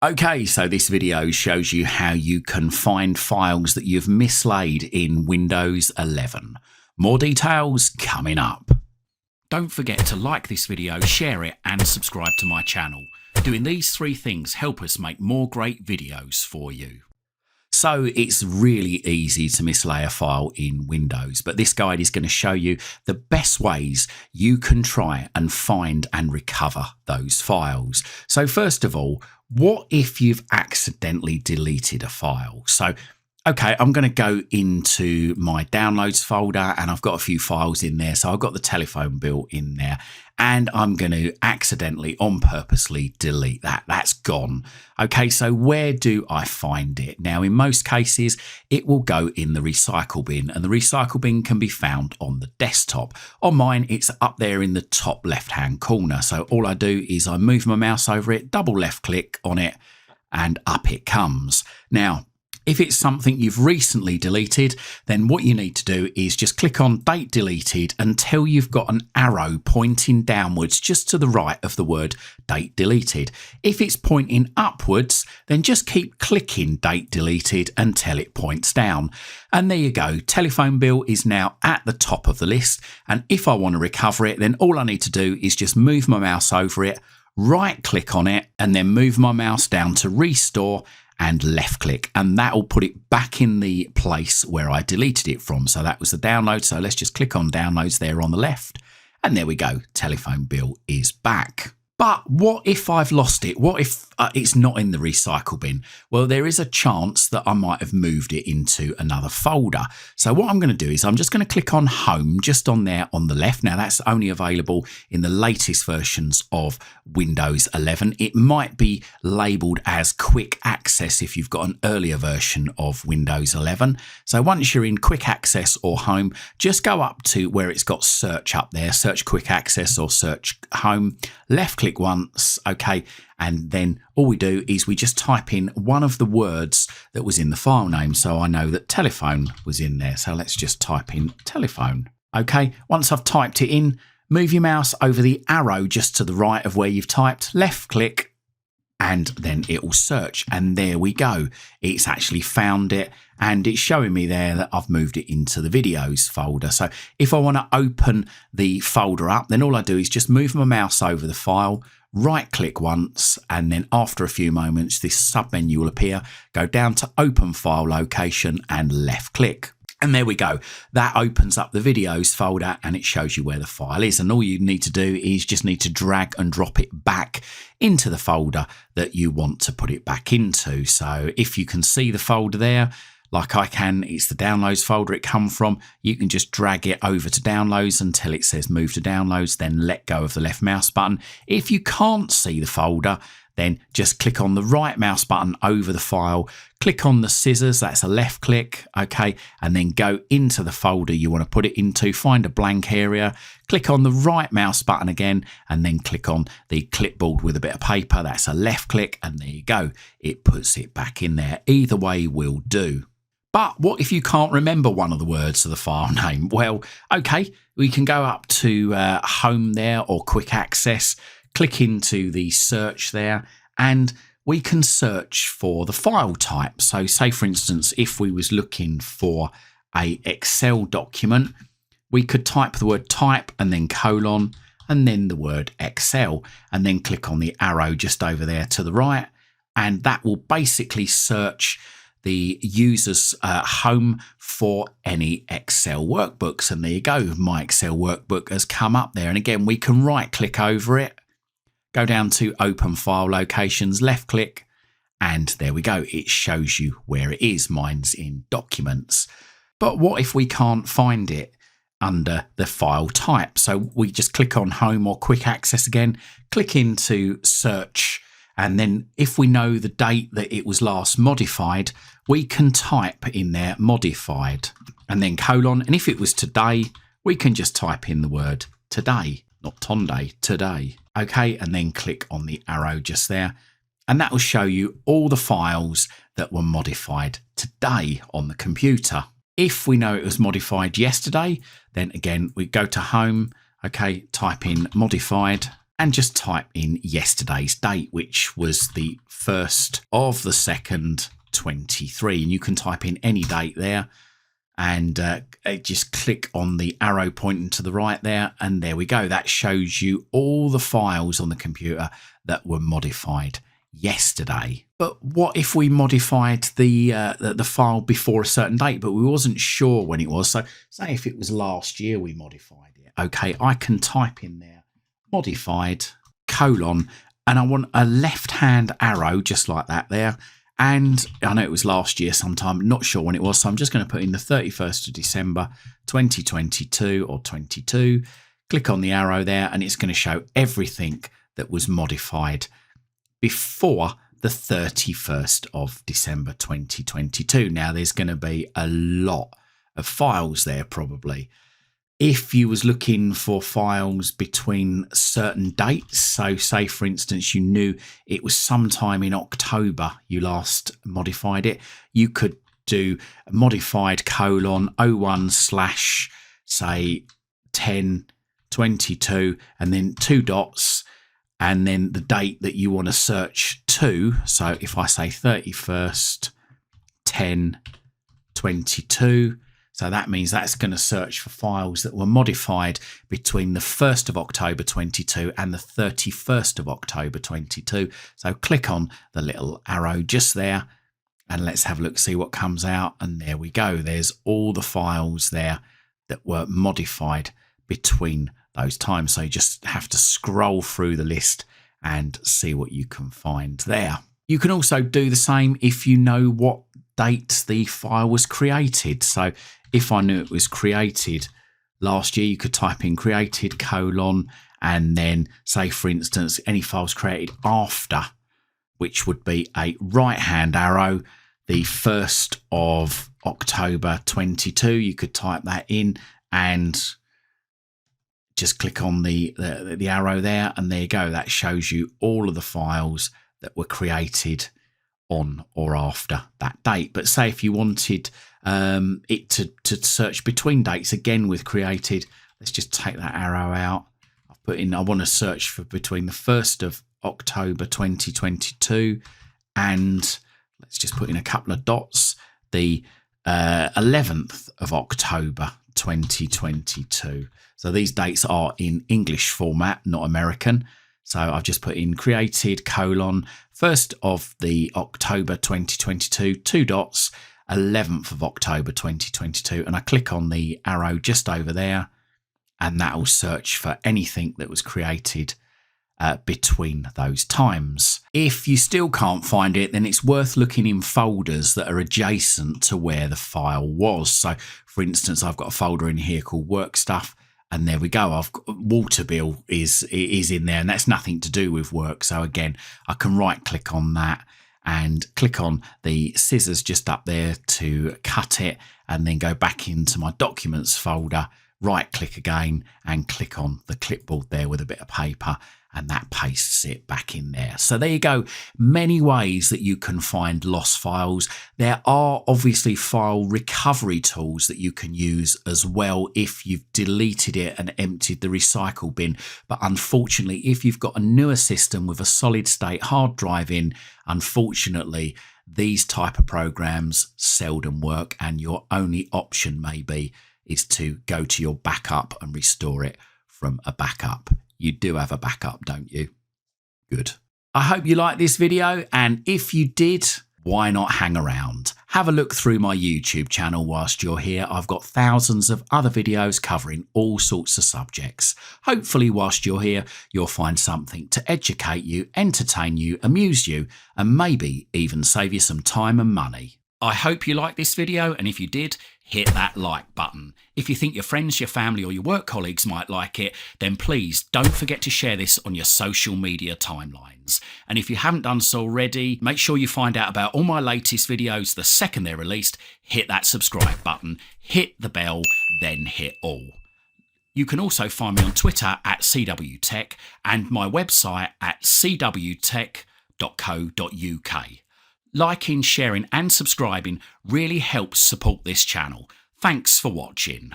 Okay, so this video shows you how you can find files that you've mislaid in Windows 11. More details coming up. Don't forget to like this video, share it and subscribe to my channel. Doing these three things help us make more great videos for you. So it's really easy to mislay a file in Windows, but this guide is going to show you the best ways you can try and find and recover those files. So first of all, what if you've accidentally deleted a file? So okay, I'm going to go into my downloads folder and I've got a few files in there. So I've got the telephone bill in there and I'm going to accidentally, on purposely delete that. That's gone. Okay, so where do I find it? Now, in most cases, it will go in the recycle bin and the recycle bin can be found on the desktop. On mine, it's up there in the top left-hand corner. So all I do is I move my mouse over it, double left click on it and up it comes. Now, if it's something you've recently deleted, then what you need to do is just click on Date Deleted until you've got an arrow pointing downwards just to the right of the word Date Deleted. If it's pointing upwards, then just keep clicking Date Deleted until it points down. And there you go. Telephone bill is now at the top of the list. And if I want to recover it, then all I need to do is just move my mouse over it, right click on it, and then move my mouse down to Restore and left click, and that will put it back in the place where I deleted it from. So that was the download. So let's just click on downloads there on the left. And there we go. Telephone bill is back. But what if I've lost it? What if it's not in the recycle bin? Well, there is a chance that I might have moved it into another folder. So what I'm going to do is I'm just going to click on Home just on there on the left. Now that's only available in the latest versions of Windows 11. It might be labelled as Quick Access if you've got an earlier version of Windows 11. So once you're in Quick Access or Home, just go up to where it's got Search up there, Search Quick Access or Search Home, left click once, okay, and then all we do is we just type in one of the words that was in the file name. So I know that telephone was in there. So let's just type in telephone. Okay, once I've typed it in, move your mouse over the arrow just to the right of where you've typed, left click, and then it will search. And there we go. It's actually found it. And it's showing me there that I've moved it into the videos folder. So if I want to open the folder up, then all I do is just move my mouse over the file, right click once, and then after a few moments, this sub menu will appear, go down to open file location and left click. And there we go. That opens up the videos folder and it shows you where the file is. And all you need to do is just need to drag and drop it back into the folder that you want to put it back into. So if you can see the folder there, like I can, it's the downloads folder it come from. You can just drag it over to downloads until it says move to downloads, then let go of the left mouse button. If you can't see the folder, then just click on the right mouse button over the file, click on the scissors, that's a left click, okay, and then go into the folder you want to put it into, find a blank area, click on the right mouse button again, and then click on the clipboard with a bit of paper, that's a left click, and there you go, it puts it back in there. Either way will do. But what if you can't remember one of the words of the file name? Well, okay, we can go up to Home there or Quick Access, click into the search there, and we can search for the file type. So say, for instance, if we was looking for a Excel document, we could type the word type and then colon and then the word Excel and then click on the arrow just over there to the right. And that will basically search the user's home for any Excel workbooks. And there you go. My Excel workbook has come up there. And again, we can right click over it, go down to open file locations, left click, and there we go. It shows you where it is. Mine's in documents. But what if we can't find it under the file type? So we just click on Home or Quick Access again, click into search. And then if we know the date that it was last modified, we can type in there modified and then colon. And if it was today, we can just type in the word today, not Tonday, today. Okay, and then click on the arrow just there. And that will show you all the files that were modified today on the computer. If we know it was modified yesterday, then again, we go to Home, okay, type in modified and just type in yesterday's date, which was the 1st of the 2nd, 23. And you can type in any date there, and just click on the arrow pointing to the right there, and there we go. That shows you all the files on the computer that were modified yesterday. But what if we modified the file before a certain date, but we wasn't sure when it was? So say if it was last year we modified it. Okay, I can type in there modified : and I want a left hand arrow just like that there. And I know it was last year sometime, not sure when it was, so I'm just going to put in the 31st of December 2022 or 22. Click on the arrow there, and it's going to show everything that was modified before the 31st of December 2022. Now, there's going to be a lot of files there probably. If you was looking for files between certain dates, so say for instance you knew it was sometime in October you last modified it, you could do modified : 01/ say 10/22 and then 2 dots and then the date that you want to search to. So if I say 31st 10/22, so that means that's going to search for files that were modified between the 1st of October 22 and the 31st of October 22. So click on the little arrow just there and let's have a look, see what comes out. And there we go. There's all the files there that were modified between those times. So you just have to scroll through the list and see what you can find there. You can also do the same if you know what date the file was created. So if I knew it was created last year, you could type in created : and then say, for instance, any files created after, which would be a right hand arrow, the 1st of October 22. You could type that in and just click on the arrow there, and there you go. That shows you all of the files that were created on or after that date. But say if you wanted it to search between dates again with created, let's just take that arrow out. I've put in, I want to search for between the 1st of October 2022 and let's just put in a couple of dots, the 11th of October 2022. So these dates are in English format, not American. So I've just put in created : 1st of the October 2022, 2 dots, 11th of October 2022. And I click on the arrow just over there and that will search for anything that was created between those times. If you still can't find it, then it's worth looking in folders that are adjacent to where the file was. So for instance, I've got a folder in here called work stuff. And there we go. I've got water bill is in there, and that's nothing to do with work. So again, I can right click on that and click on the scissors just up there to cut it, and then go back into my documents folder, right click again and click on the clipboard there with a bit of paper, and that pastes it back in there. So there you go. Many ways that you can find lost files. There are obviously file recovery tools that you can use as well if you've deleted it and emptied the recycle bin. But unfortunately, if you've got a newer system with a solid state hard drive in, unfortunately, these type of programs seldom work, and your only option maybe is to go to your backup and restore it from a backup. You do have a backup, don't you? Good. I hope you liked this video, and if you did, why not hang around? Have a look through my YouTube channel whilst you're here. I've got thousands of other videos covering all sorts of subjects. Hopefully whilst you're here, you'll find something to educate you, entertain you, amuse you, and maybe even save you some time and money. I hope you liked this video, and if you did, hit that like button. If you think your friends, your family or your work colleagues might like it, then please don't forget to share this on your social media timelines. And if you haven't done so already, make sure you find out about all my latest videos the second they're released. Hit that subscribe button, hit the bell, then hit all. You can also find me on Twitter at CWTech and my website at cwtech.co.uk. Liking, sharing and subscribing really helps support this channel. Thanks for watching.